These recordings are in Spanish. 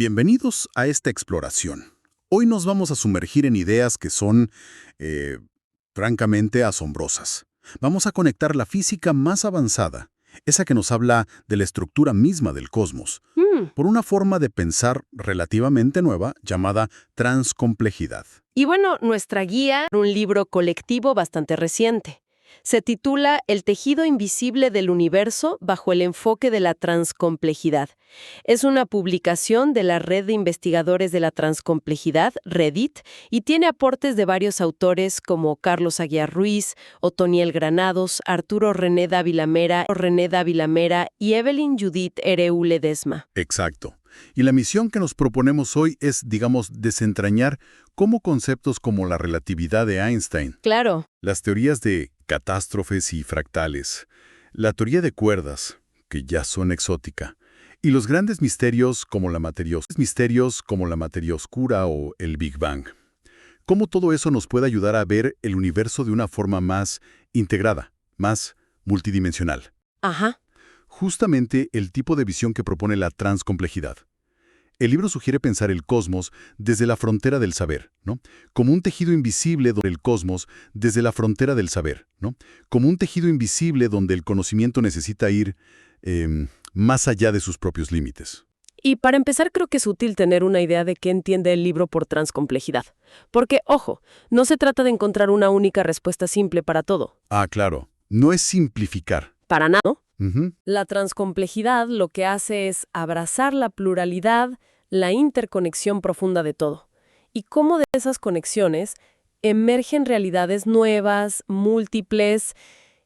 Bienvenidos a esta exploración. Hoy nos vamos a sumergir en ideas que son, francamente, asombrosas. Vamos a conectar la física más avanzada, esa que nos habla de la estructura misma del cosmos, por una forma de pensar relativamente nueva llamada transcomplejidad. Y bueno, nuestra guía, un libro colectivo bastante reciente. Se titula El tejido invisible del universo bajo el enfoque de la transcomplejidad. Es una publicación de la Red de Investigadores de la Transcomplejidad, REDIT, y tiene aportes de varios autores como Carlos Aguiar Ruiz, Otoniel Granados, Arturo René Dávila Mera y Evelyn Judith Ereu Ledesma. Exacto. Y la misión que nos proponemos hoy es, desentrañar cómo conceptos como la relatividad de Einstein, Claro. las teorías de catástrofes y fractales, la teoría de cuerdas, que ya son exótica, y los grandes misterios como la materia oscura o el Big Bang. Cómo todo eso nos puede ayudar a ver el universo de una forma más integrada, más multidimensional. Ajá. Justamente el tipo de visión que propone la transcomplejidad. El libro sugiere pensar el cosmos desde la frontera del saber, ¿no? Como un tejido invisible donde el cosmos desde la frontera del saber, ¿no? Como un tejido invisible donde el conocimiento necesita ir más allá de sus propios límites. Y para empezar, creo que es útil tener una idea de qué entiende el libro por transcomplejidad. Porque, ojo, no se trata de encontrar una única respuesta simple para todo. Ah, claro. No es simplificar. Para nada, ¿no? Ujú. La transcomplejidad lo que hace es abrazar la pluralidad, la interconexión profunda de todo. Y cómo de esas conexiones emergen realidades nuevas, múltiples.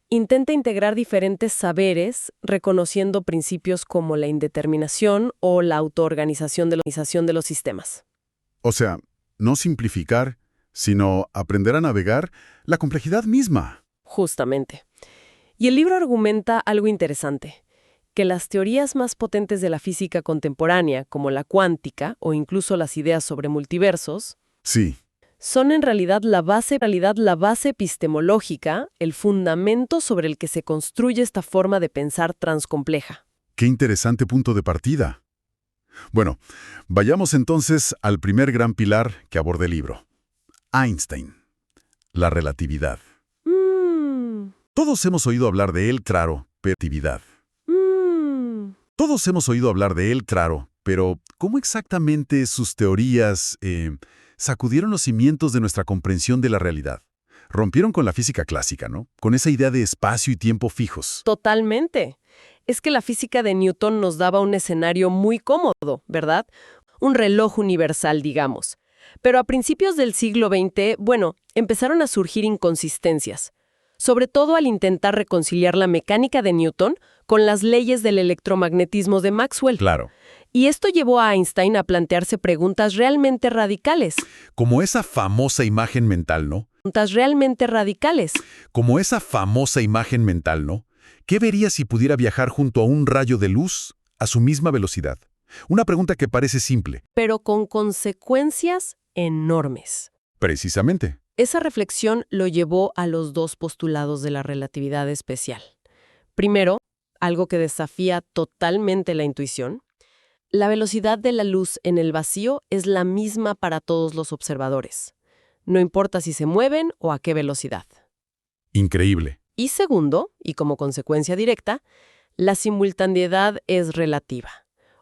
Intenta integrar diferentes saberes, reconociendo principios como la indeterminación o la autoorganización de los sistemas. O sea, no simplificar, sino aprender a navegar la complejidad misma. Justamente. Y el libro argumenta algo interesante, que las teorías más potentes de la física contemporánea, como la cuántica o incluso las ideas sobre multiversos, Sí. son en realidad la base epistemológica, el fundamento sobre el que se construye esta forma de pensar transcompleja. Qué interesante punto de partida. Bueno, vayamos entonces al primer gran pilar que aborda el libro. Einstein. La relatividad. Todos hemos oído hablar de él, claro, Todos hemos oído hablar de él, claro, pero ¿cómo exactamente sus teorías sacudieron los cimientos de nuestra comprensión de la realidad? Rompieron con la física clásica, ¿no? Con esa idea de espacio y tiempo fijos. Totalmente. Es que la física de Newton nos daba un escenario muy cómodo, ¿verdad? Un reloj universal, digamos. Pero a principios del siglo XX, empezaron a surgir inconsistencias, sobre todo al intentar reconciliar la mecánica de Newton con las leyes del electromagnetismo de Maxwell. Claro. Y esto llevó a Einstein a plantearse preguntas realmente radicales. Como esa famosa imagen mental, ¿no? Como esa famosa imagen mental, ¿no? ¿Qué vería si pudiera viajar junto a un rayo de luz a su misma velocidad? Una pregunta que parece simple. Pero con consecuencias enormes. Precisamente. Esa reflexión lo llevó a los dos postulados de la relatividad especial. Primero, algo que desafía totalmente la intuición. La velocidad de la luz en el vacío es la misma para todos los observadores. No importa si se mueven o a qué velocidad. Increíble. Y segundo, y como consecuencia directa, la simultaneidad es relativa.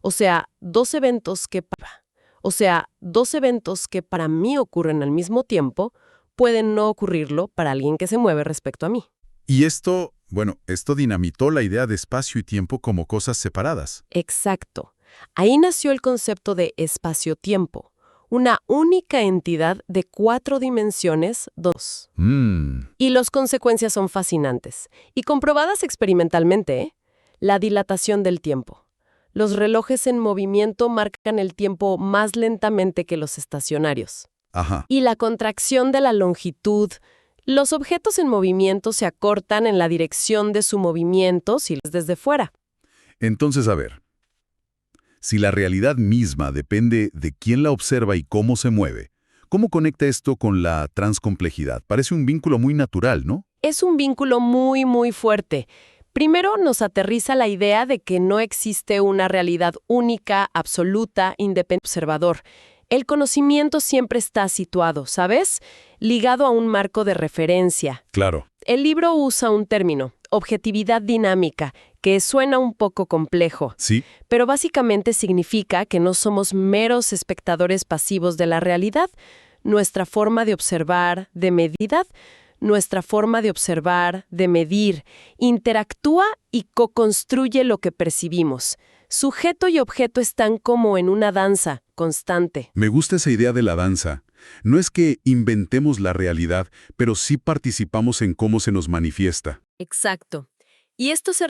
O sea, dos eventos que para mí ocurren al mismo tiempo pueden no ocurrirlo para alguien que se mueve respecto a mí. Y esto dinamitó la idea de espacio y tiempo como cosas separadas. Exacto. Ahí nació el concepto de espacio-tiempo, una única entidad de 4 dimensiones, 2. Y las consecuencias son fascinantes y comprobadas experimentalmente, ¿eh? La dilatación del tiempo. Los relojes en movimiento marcan el tiempo más lentamente que los estacionarios. Ajá. Y la contracción de la longitud. Los objetos en movimiento se acortan en la dirección de su movimiento si los desde fuera. Entonces, a ver. Si la realidad misma depende de quién la observa y cómo se mueve, ¿cómo conecta esto con la transcomplejidad? Parece un vínculo muy natural, ¿no? Es un vínculo muy, muy fuerte. Primero, nos aterriza la idea de que no existe una realidad única, absoluta, independiente observador. El conocimiento siempre está situado, ¿sabes? Ligado a un marco de referencia. Claro. El libro usa un término, objetividad dinámica, que suena un poco complejo, Sí. pero básicamente significa que no somos meros espectadores pasivos de la realidad. Nuestra forma de observar, de medir, interactúa y co-construye lo que percibimos. Sujeto y objeto están como en una danza constante. Me gusta esa idea de la danza. No es que inventemos la realidad, pero sí participamos en cómo se nos manifiesta. Exacto. Y esto se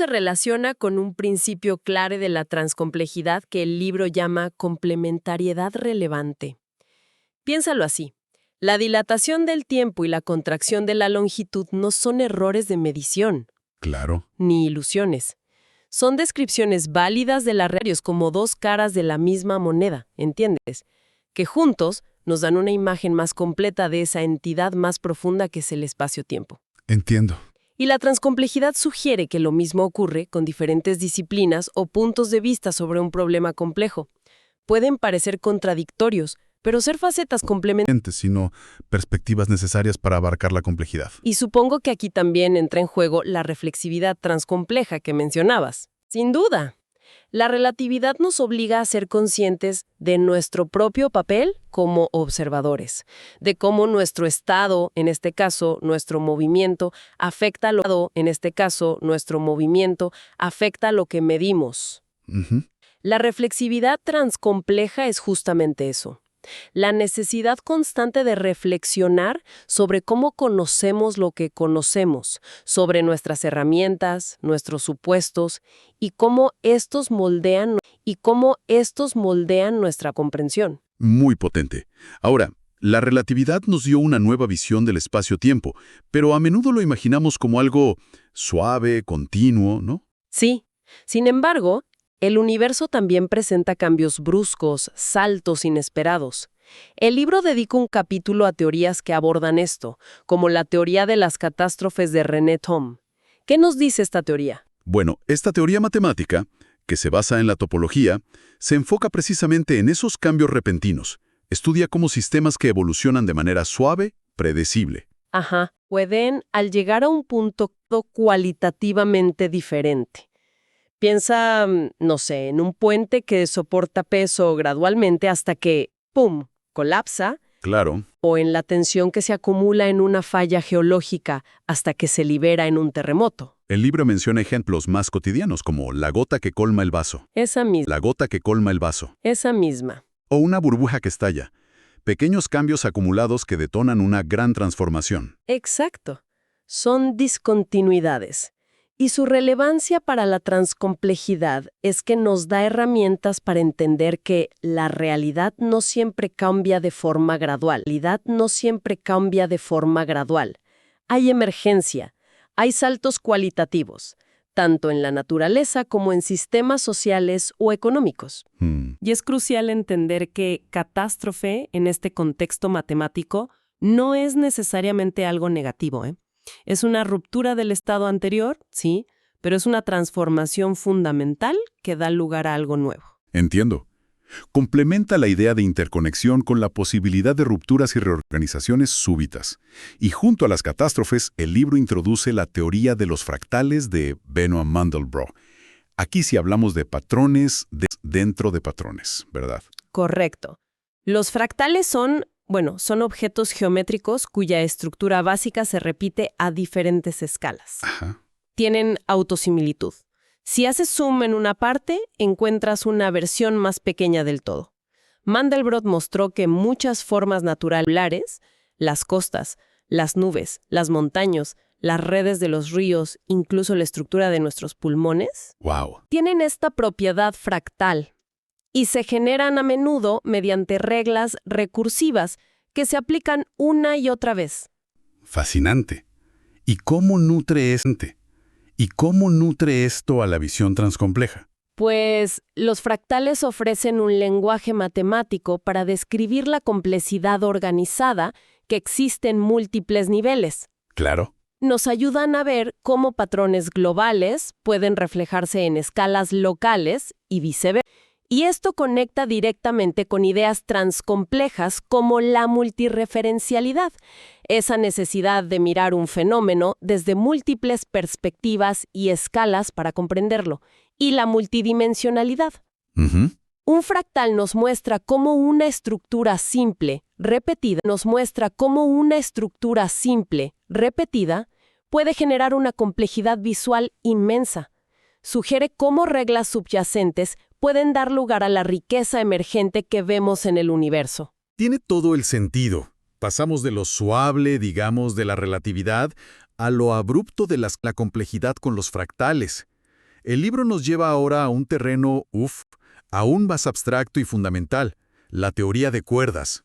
relaciona con un principio clave de la transcomplejidad que el libro llama complementariedad relevante. Piénsalo así. La dilatación del tiempo y la contracción de la longitud no son errores de medición, Claro. ni ilusiones. Son descripciones válidas de la realidad como dos caras de la misma moneda, ¿entiendes? Que juntos nos dan una imagen más completa de esa entidad más profunda que es el espacio-tiempo. Entiendo. Y la transcomplejidad sugiere que lo mismo ocurre con diferentes disciplinas o puntos de vista sobre un problema complejo. Pueden parecer contradictorios, pero ser facetas complementarias. Sino perspectivas necesarias para abarcar la complejidad. Y supongo que aquí también entra en juego la reflexividad transcompleja que mencionabas. Sin duda. La relatividad nos obliga a ser conscientes de nuestro propio papel como observadores, de cómo nuestro estado, en este caso nuestro movimiento, afecta lo que medimos. Ujú. La reflexividad transcompleja es justamente eso. La necesidad constante de reflexionar sobre cómo conocemos lo que conocemos, sobre nuestras herramientas, nuestros supuestos y cómo estos moldean nuestra comprensión. Muy potente. Ahora, la relatividad nos dio una nueva visión del espacio-tiempo, pero a menudo lo imaginamos como algo suave, continuo, ¿no? Sí. Sin embargo, el universo también presenta cambios bruscos, saltos inesperados. El libro dedica un capítulo a teorías que abordan esto, como la teoría de las catástrofes de René Thom. ¿Qué nos dice esta teoría? Bueno, esta teoría matemática, que se basa en la topología, se enfoca precisamente en esos cambios repentinos. Estudia cómo sistemas que evolucionan de manera suave, predecible. Pueden al llegar a un punto cualitativamente diferente. Piensa, no sé, en un puente que soporta peso gradualmente hasta que, ¡pum!, colapsa, Claro. o en la tensión que se acumula en una falla geológica hasta que se libera en un terremoto. El libro menciona ejemplos más cotidianos como la gota que colma el vaso. Esa misma. O una burbuja que estalla. Pequeños cambios acumulados que detonan una gran transformación. Exacto. Son discontinuidades. Y su relevancia para la transcomplejidad es que nos da herramientas para entender que la realidad no siempre cambia de forma gradual. Hay emergencia, hay saltos cualitativos, tanto en la naturaleza como en sistemas sociales o económicos. Y es crucial entender que catástrofe, en este contexto matemático, no es necesariamente algo negativo, Es una ruptura del estado anterior, sí, pero es una transformación fundamental que da lugar a algo nuevo. Entiendo. Complementa la idea de interconexión con la posibilidad de rupturas y reorganizaciones súbitas. Y junto a las catástrofes, el libro introduce la teoría de los fractales de Benoit Mandelbrot. Aquí sí hablamos de patrones dentro de patrones, ¿verdad? Correcto. Los fractales son objetos geométricos cuya estructura básica se repite a diferentes escalas. Ajá. Tienen autosimilitud. Si haces zoom en una parte, encuentras una versión más pequeña del todo. Mandelbrot mostró que muchas formas naturales, las costas, las nubes, las montañas, las redes de los ríos, incluso la estructura de nuestros pulmones, ¡Wow! tienen esta propiedad fractal y se generan a menudo mediante reglas recursivas que se aplican una y otra vez. Fascinante. ¿Y cómo nutre esto a la visión transcompleja? Pues los fractales ofrecen un lenguaje matemático para describir la complejidad organizada que existe en múltiples niveles. Claro. Nos ayudan a ver cómo patrones globales pueden reflejarse en escalas locales y viceversa. Y esto conecta directamente con ideas transcomplejas como la multirreferencialidad, esa necesidad de mirar un fenómeno desde múltiples perspectivas y escalas para comprenderlo, y la multidimensionalidad. Ujú. Un fractal nos muestra cómo una estructura simple, repetida, puede generar una complejidad visual inmensa. Sugiere cómo reglas subyacentes pueden dar lugar a la riqueza emergente que vemos en el universo. Tiene todo el sentido. Pasamos de lo suave, digamos, de la relatividad, a lo abrupto de la complejidad con los fractales. El libro nos lleva ahora a un terreno, aún más abstracto y fundamental, la teoría de cuerdas.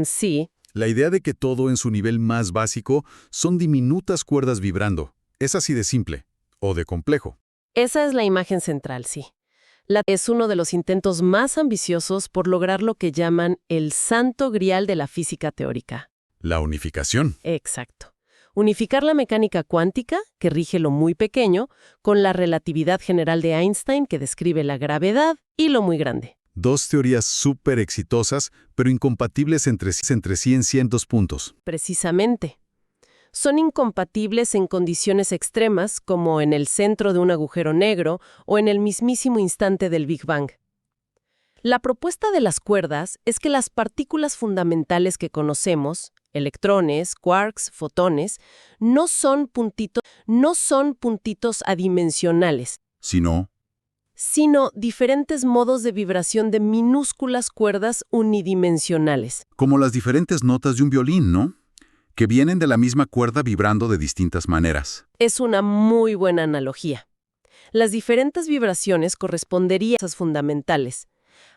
Sí. La idea de que todo en su nivel más básico son diminutas cuerdas vibrando. Es así de simple, o de complejo. Esa es la imagen central, sí. Es uno de los intentos más ambiciosos por lograr lo que llaman el santo grial de la física teórica. La unificación. Exacto. Unificar la mecánica cuántica, que rige lo muy pequeño, con la relatividad general de Einstein, que describe la gravedad, y lo muy grande. Dos teorías súper exitosas, pero incompatibles entre sí en ciertos puntos. Precisamente. Son incompatibles en condiciones extremas, como en el centro de un agujero negro o en el mismísimo instante del Big Bang. La propuesta de las cuerdas es que las partículas fundamentales que conocemos, electrones, quarks, fotones, no son puntitos adimensionales, sino diferentes modos de vibración de minúsculas cuerdas unidimensionales. como las diferentes notas de un violín, ¿no? Que vienen de la misma cuerda vibrando de distintas maneras. Es una muy buena analogía. Las diferentes vibraciones corresponderían a esas fundamentales.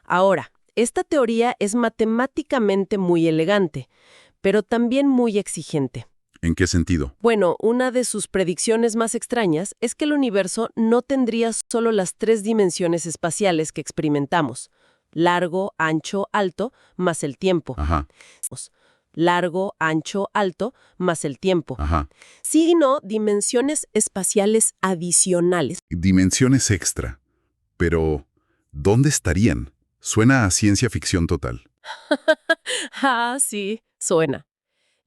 Ahora, esta teoría es matemáticamente muy elegante, pero también muy exigente. ¿En qué sentido? Bueno, una de sus predicciones más extrañas es que el universo no tendría solo las 3 dimensiones espaciales que experimentamos: largo, ancho, alto, más el tiempo. Ajá, Largo, ancho, alto, más el tiempo. ajá. Sino dimensiones espaciales adicionales. Dimensiones extra. Pero, ¿dónde estarían? Suena a ciencia ficción total. Sí, suena.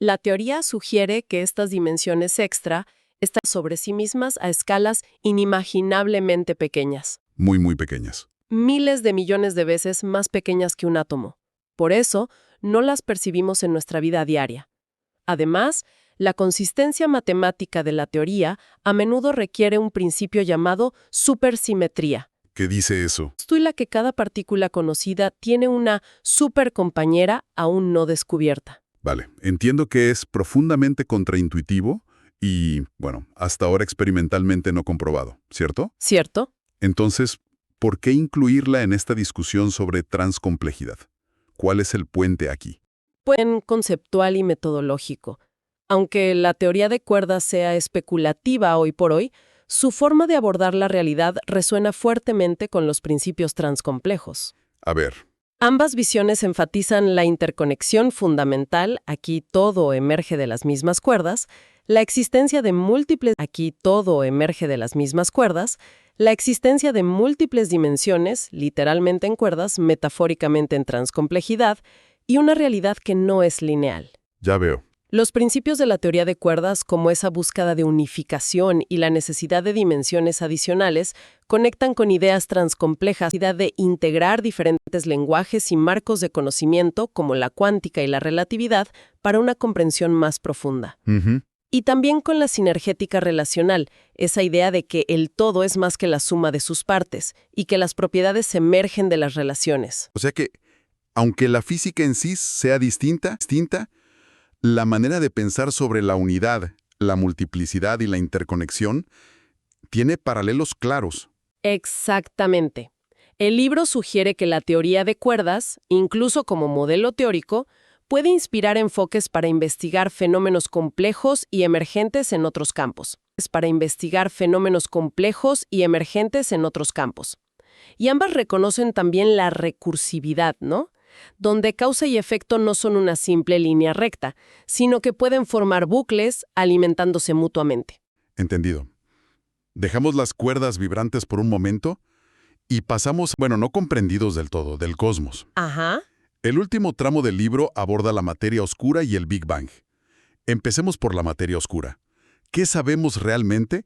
La teoría sugiere que estas dimensiones extra están sobre sí mismas a escalas inimaginablemente pequeñas. Muy, muy pequeñas. Miles de millones de veces más pequeñas que un átomo. Por eso, no las percibimos en nuestra vida diaria. Además, la consistencia matemática de la teoría a menudo requiere un principio llamado supersimetría. ¿Qué dice eso? Postula que cada partícula conocida tiene una supercompañera aún no descubierta. Vale, entiendo que es profundamente contraintuitivo y, bueno, hasta ahora experimentalmente no comprobado, ¿cierto? ¿Cierto? Entonces, ¿por qué incluirla en esta discusión sobre transcomplejidad? ¿Cuál es el puente aquí? En conceptual y metodológico. Aunque la teoría de cuerdas sea especulativa hoy por hoy, su forma de abordar la realidad resuena fuertemente con los principios transcomplejos. A ver, Ambas visiones enfatizan la interconexión fundamental, aquí todo emerge de las mismas cuerdas, la existencia de múltiples dimensiones, literalmente en cuerdas, metafóricamente en transcomplejidad, y una realidad que no es lineal. ya veo. Los principios de la teoría de cuerdas, como esa búsqueda de unificación y la necesidad de dimensiones adicionales, conectan con ideas transcomplejas, la necesidad de integrar diferentes lenguajes y marcos de conocimiento, como la cuántica y la relatividad, para una comprensión más profunda. Ujú. Y también con la sinergética relacional, esa idea de que el todo es más que la suma de sus partes y que las propiedades emergen de las relaciones. O sea que, aunque la física en sí sea distinta, la manera de pensar sobre la unidad, la multiplicidad y la interconexión tiene paralelos claros. Exactamente. El libro sugiere que la teoría de cuerdas, incluso como modelo teórico, puede inspirar enfoques para investigar fenómenos complejos y emergentes en otros campos. Y ambas reconocen también la recursividad, ¿no? donde causa y efecto no son una simple línea recta, sino que pueden formar bucles alimentándose mutuamente. Entendido. Dejamos las cuerdas vibrantes por un momento y pasamos, bueno, no comprendidos del todo, del cosmos. Ajá. El último tramo del libro aborda la materia oscura y el Big Bang. Empecemos por la materia oscura. ¿Qué sabemos realmente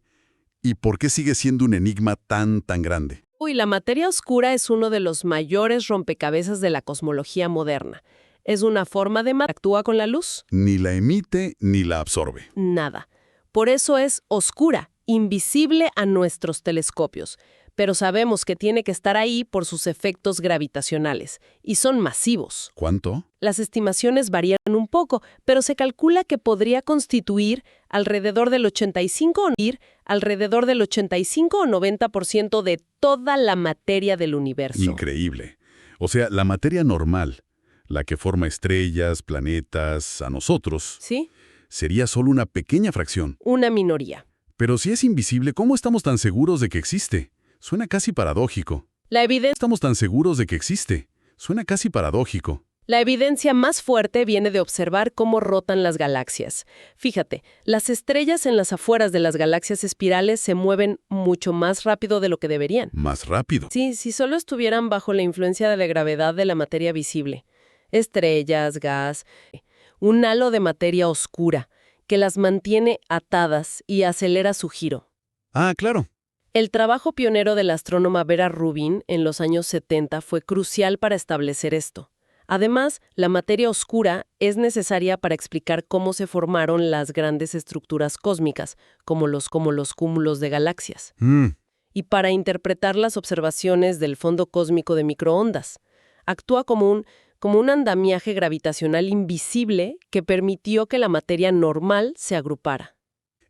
y por qué sigue siendo un enigma tan grande? La materia oscura es uno de los mayores rompecabezas de la cosmología moderna. Es una forma de matter que actúa con la luz. Ni la emite ni la absorbe. Nada. Por eso es oscura, invisible a nuestros telescopios. Pero sabemos que tiene que estar ahí por sus efectos gravitacionales, y son masivos. ¿Cuánto? Las estimaciones varían un poco, pero se calcula que podría constituir alrededor del 85 o 90% de toda la materia del universo. Increíble. O sea, la materia normal, la que forma estrellas, planetas, a nosotros, ¿Sí? sería solo una pequeña fracción. Una minoría. Pero si es invisible, ¿cómo estamos tan seguros de que existe? Suena casi paradójico. La Estamos tan seguros de que existe. Suena casi paradójico. evidencia más fuerte viene de observar cómo rotan las galaxias. Fíjate, las estrellas en las afueras de las galaxias espirales se mueven mucho más rápido de lo que deberían. Más rápido. Sí, si solo estuvieran bajo la influencia de la gravedad de la materia visible. Estrellas, gas, un halo de materia oscura que las mantiene atadas y acelera su giro. Ah, claro. El trabajo pionero de la astrónoma Vera Rubin en los años 70 fue crucial para establecer esto. Además, la materia oscura es necesaria para explicar cómo se formaron las grandes estructuras cósmicas, como los cúmulos de galaxias, y para interpretar las observaciones del fondo cósmico de microondas. Actúa como un andamiaje gravitacional invisible que permitió que la materia normal se agrupara.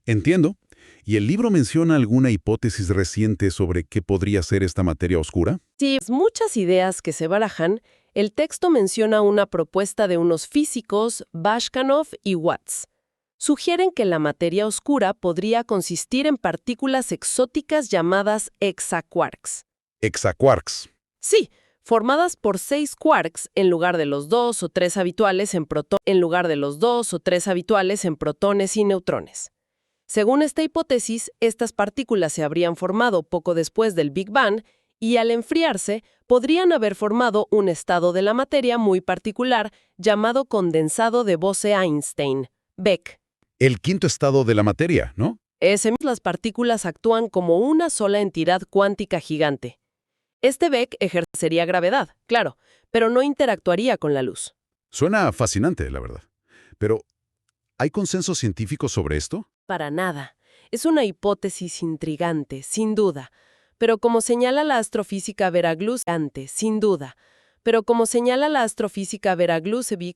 Entiendo. ¿Y el libro menciona alguna hipótesis reciente sobre qué podría ser esta materia oscura? Sí, muchas ideas que se barajan. El texto menciona una propuesta de unos físicos, Bashkhanov y Watts. Sugieren que la materia oscura podría consistir en partículas exóticas llamadas hexaquarks. Hexaquarks. Sí, formadas por 6 quarks en lugar de los 2 o 3 habituales en protones y neutrones. Según esta hipótesis, estas partículas se habrían formado poco después del Big Bang y al enfriarse podrían haber formado un estado de la materia muy particular llamado condensado de Bose-Einstein, BEC. El quinto estado de la materia, ¿no? Las partículas actúan como una sola entidad cuántica gigante. Este BEC ejercería gravedad, claro, pero no interactuaría con la luz. Suena fascinante, la verdad. Pero, ¿hay consenso científico sobre esto? Para nada. Es una hipótesis intrigante, sin duda. Pero como señala la astrofísica Vera Glusevic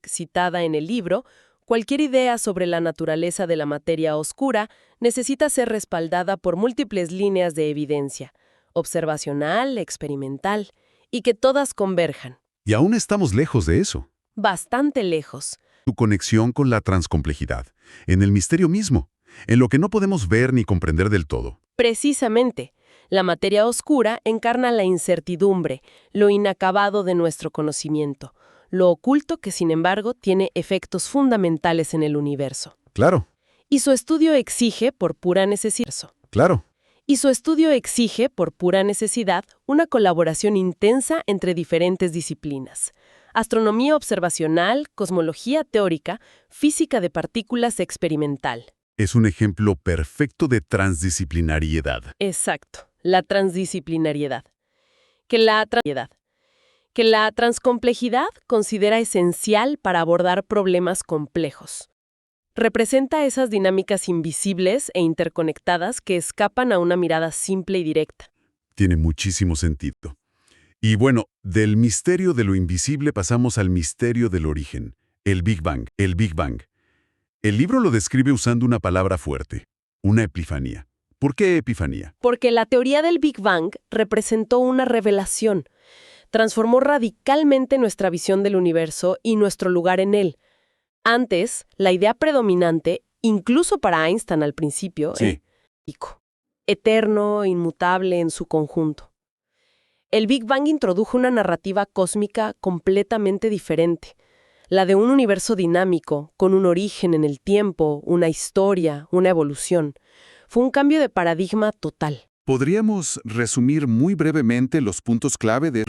citada en el libro, cualquier idea sobre la naturaleza de la materia oscura necesita ser respaldada por múltiples líneas de evidencia, observacional, experimental, y que todas converjan. Y aún estamos lejos de eso. Bastante lejos. Tu conexión con la transcomplejidad, en el misterio mismo, en lo que no podemos ver ni comprender del todo. Precisamente, la materia oscura encarna la incertidumbre, lo inacabado de nuestro conocimiento, lo oculto que, sin embargo, tiene efectos fundamentales en el universo. Claro, Y su estudio exige, por pura necesidad, claro. una colaboración intensa entre diferentes disciplinas. Astronomía observacional, cosmología teórica, física de partículas experimental. Es un ejemplo perfecto de transdisciplinariedad. Exacto, la transdisciplinariedad. Que la transcomplejidad considera esencial para abordar problemas complejos. Representa esas dinámicas invisibles e interconectadas que escapan a una mirada simple y directa. Tiene muchísimo sentido. Y bueno, del misterio de lo invisible pasamos al misterio del origen, el Big Bang. El libro lo describe usando una palabra fuerte, una epifanía. ¿Por qué epifanía? Porque la teoría del Big Bang representó una revelación. Transformó radicalmente nuestra visión del universo y nuestro lugar en él. Antes, la idea predominante, incluso para Einstein al principio, Sí. eterno, inmutable en su conjunto. El Big Bang introdujo una narrativa cósmica completamente diferente, la de un universo dinámico, con un origen en el tiempo, una historia, una evolución. Fue un cambio de paradigma total. ¿Podríamos resumir muy brevemente los puntos clave de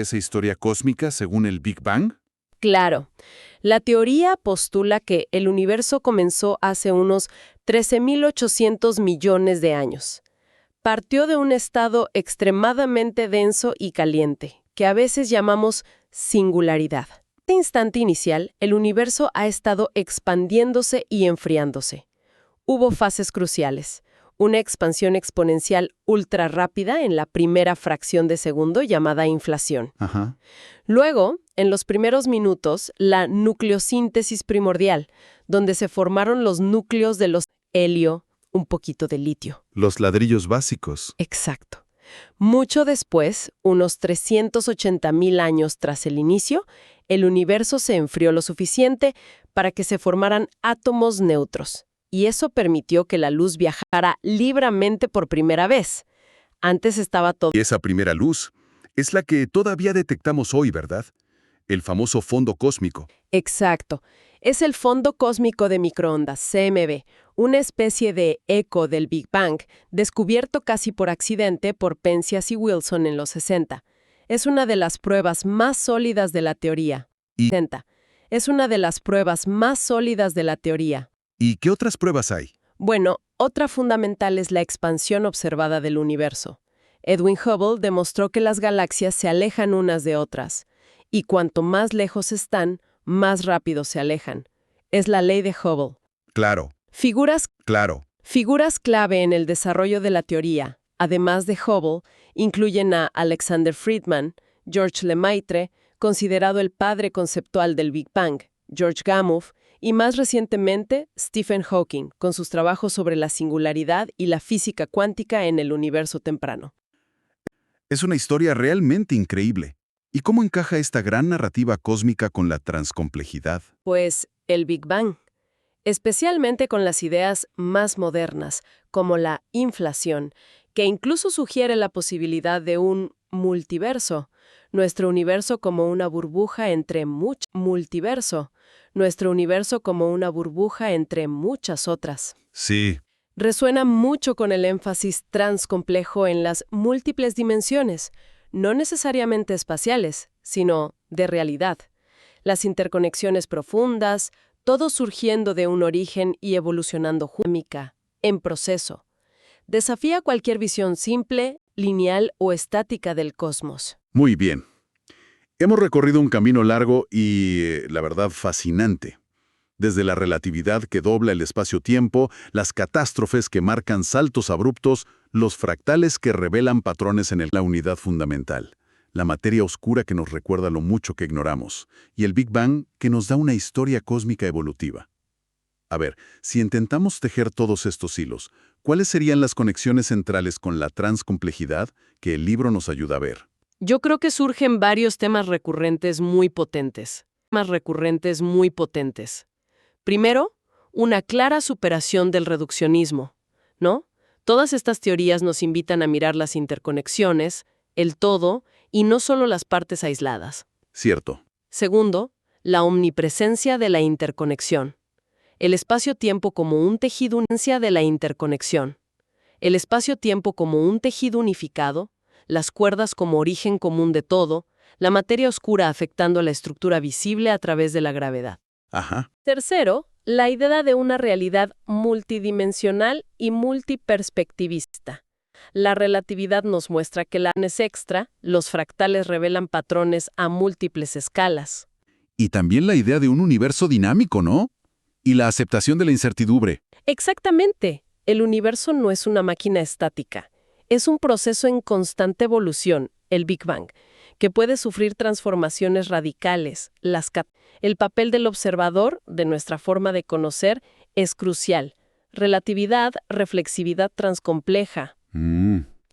esa historia cósmica según el Big Bang? Claro, la teoría postula que el universo comenzó hace unos 13.800 millones de años. Partió de un estado extremadamente denso y caliente, que a veces llamamos singularidad. En este instante inicial, el universo ha estado expandiéndose y enfriándose. Hubo fases cruciales, una expansión exponencial ultra rápida en la primera fracción de segundo llamada inflación. Ajá. Luego, en los primeros minutos, la nucleosíntesis primordial, donde se formaron los núcleos de los helio, un poquito de litio. Los ladrillos básicos. Exacto. Mucho después, unos 380.000 años tras el inicio, el universo se enfrió lo suficiente para que se formaran átomos neutros. Y eso permitió que la luz viajara libremente por primera vez. Antes estaba todo. Y esa primera luz es la que todavía detectamos hoy, ¿verdad? El famoso fondo cósmico. Exacto. Es el fondo cósmico de microondas, CMB, una especie de eco del Big Bang, descubierto casi por accidente por Penzias y Wilson en los 60. Es una de las pruebas más sólidas de la teoría. Es una de las pruebas más sólidas de la teoría. ¿Y qué otras pruebas hay? Bueno, otra fundamental es la expansión observada del universo. Edwin Hubble demostró que las galaxias se alejan unas de otras, y cuanto más lejos están, más rápido se alejan. Es la ley de Hubble. Claro. Figuras Claro. clave en el desarrollo de la teoría, además de Hubble, incluyen a Alexander Friedman, George Lemaitre, considerado el padre conceptual del Big Bang, George Gamow, y más recientemente Stephen Hawking, con sus trabajos sobre la singularidad y la física cuántica en el universo temprano. Es una historia realmente increíble. ¿Y cómo encaja esta gran narrativa cósmica con la transcomplejidad? Pues el Big Bang, especialmente con las ideas más modernas, como la inflación, que incluso sugiere la posibilidad de un multiverso, nuestro universo como una burbuja entre muchas otras. Sí. Resuena mucho con el énfasis transcomplejo en las múltiples dimensiones, no necesariamente espaciales, sino de realidad. Las interconexiones profundas, todo surgiendo de un origen y evolucionando química, en proceso. Desafía cualquier visión simple, lineal o estática del cosmos. Muy bien. Hemos recorrido un camino largo y, la verdad, fascinante. Desde la relatividad que dobla el espacio-tiempo, las catástrofes que marcan saltos abruptos, los fractales que revelan patrones en la unidad fundamental, la materia oscura que nos recuerda lo mucho que ignoramos, y el Big Bang que nos da una historia cósmica evolutiva. A ver, si intentamos tejer todos estos hilos, ¿cuáles serían las conexiones centrales con la transcomplejidad que el libro nos ayuda a ver? Yo creo que surgen varios temas recurrentes muy potentes. Primero, una clara superación del reduccionismo, ¿no? Todas estas teorías nos invitan a mirar las interconexiones, el todo, y no solo las partes aisladas. Cierto. Segundo, la omnipresencia de la interconexión. El espacio-tiempo como un tejido unificado, las cuerdas como origen común de todo, la materia oscura afectando la estructura visible a través de la gravedad. Ajá. Tercero, la idea de una realidad multidimensional y multiperspectivista. La relatividad nos muestra que es extra, los fractales revelan patrones a múltiples escalas. Y también la idea de un universo dinámico, ¿no? Y la aceptación de la incertidumbre. Exactamente. El universo no es una máquina estática. Es un proceso en constante evolución, el Big Bang, que puede sufrir transformaciones radicales. El papel del observador, de nuestra forma de conocer, es crucial. Relatividad, reflexividad transcompleja.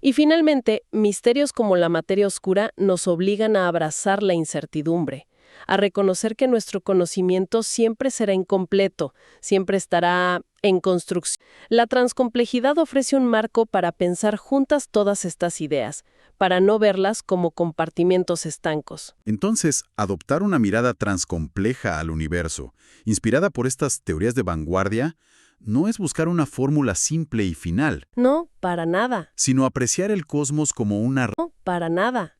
Y finalmente, misterios como la materia oscura nos obligan a abrazar la incertidumbre, a reconocer que nuestro conocimiento siempre será incompleto, siempre estará en construcción. La transcomplejidad ofrece un marco para pensar juntas todas estas ideas, para no verlas como compartimentos estancos. Entonces, adoptar una mirada transcompleja al universo, inspirada por estas teorías de vanguardia, no es buscar una fórmula simple y final, No, para nada. sino apreciar el cosmos como una No, para nada.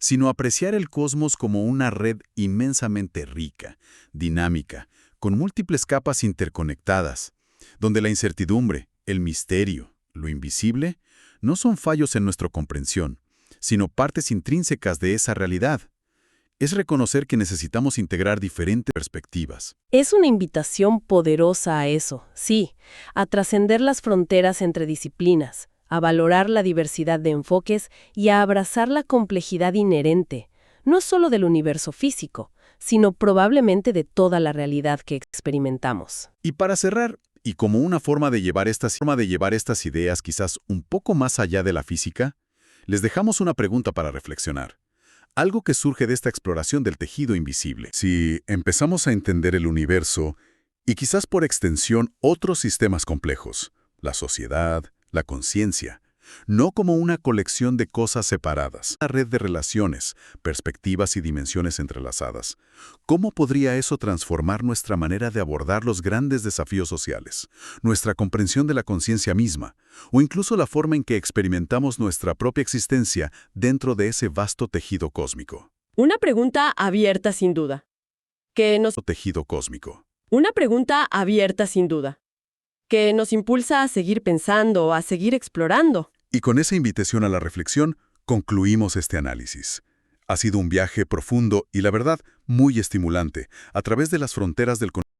red inmensamente rica, dinámica, con múltiples capas interconectadas, donde la incertidumbre, el misterio, lo invisible, no son fallos en nuestra comprensión, sino partes intrínsecas de esa realidad. Es reconocer que necesitamos integrar diferentes perspectivas. Es una invitación poderosa a eso, sí, a trascender las fronteras entre disciplinas, a valorar la diversidad de enfoques y a abrazar la complejidad inherente, no solo del universo físico, sino probablemente de toda la realidad que experimentamos. Y para cerrar, y como una forma de llevar estas ideas quizás un poco más allá de la física, les dejamos una pregunta para reflexionar. Algo que surge de esta exploración del tejido invisible. Si empezamos a entender el universo y quizás por extensión otros sistemas complejos, la sociedad, la conciencia, no como una colección de cosas separadas, una red de relaciones, perspectivas y dimensiones entrelazadas, ¿cómo podría eso transformar nuestra manera de abordar los grandes desafíos sociales, nuestra comprensión de la conciencia misma, o incluso la forma en que experimentamos nuestra propia existencia dentro de ese vasto tejido cósmico? Una pregunta abierta sin duda. Tejido cósmico. Una pregunta abierta sin duda. Que nos impulsa a seguir pensando, a seguir explorando. Y con esa invitación a la reflexión, concluimos este análisis. Ha sido un viaje profundo y, la verdad, muy estimulante, a través de las fronteras del conocimiento.